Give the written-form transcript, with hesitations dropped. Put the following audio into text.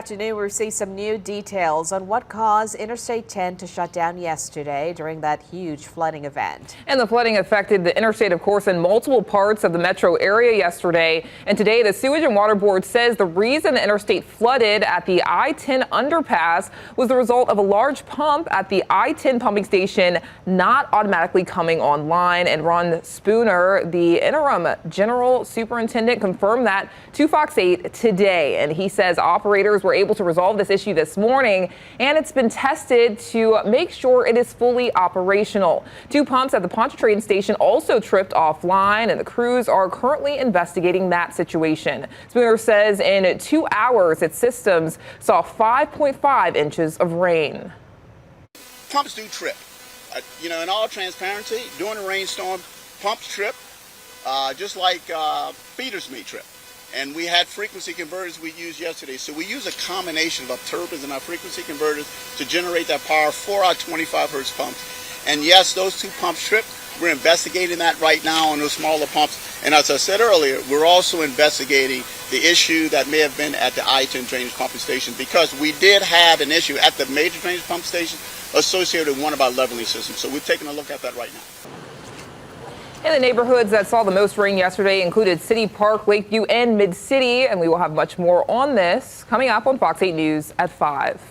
Afternoon, we see some new details on what caused Interstate 10 to shut down yesterday during that huge flooding event. And the flooding affected the interstate, of course, in multiple parts of the metro area yesterday. And today, the Sewage and Water Board says the reason the interstate flooded at the I-10 underpass was the result of a large pump at the I-10 pumping station not automatically coming online. And Ron Spooner, the interim general superintendent, confirmed that to Fox 8 today. And he says operators were able to resolve this issue this morning, and it's been tested to make sure it is fully operational. Two pumps at the Pontchartrain station also tripped offline, and the crews are currently investigating that situation. Spooner says in 2 hours, its systems saw 5.5 inches of rain. Pumps do trip. In all transparency, during a rainstorm, pumps trip, just like feeders may trip. And we had frequency converters we used yesterday. So we use a combination of our turbines and our frequency converters to generate that power for our 25 hertz pumps. And yes, those two pumps tripped. We're investigating that right now on those smaller pumps. And as I said earlier, we're also investigating the issue that may have been at the I-10 drainage pumping station, because we did have an issue at the major drainage pump station associated with one of our leveling systems. So we're taking a look at that right now. And the neighborhoods that saw the most rain yesterday included City Park, Lakeview, and Mid-City. And we will have much more on this coming up on Fox 8 News at 5.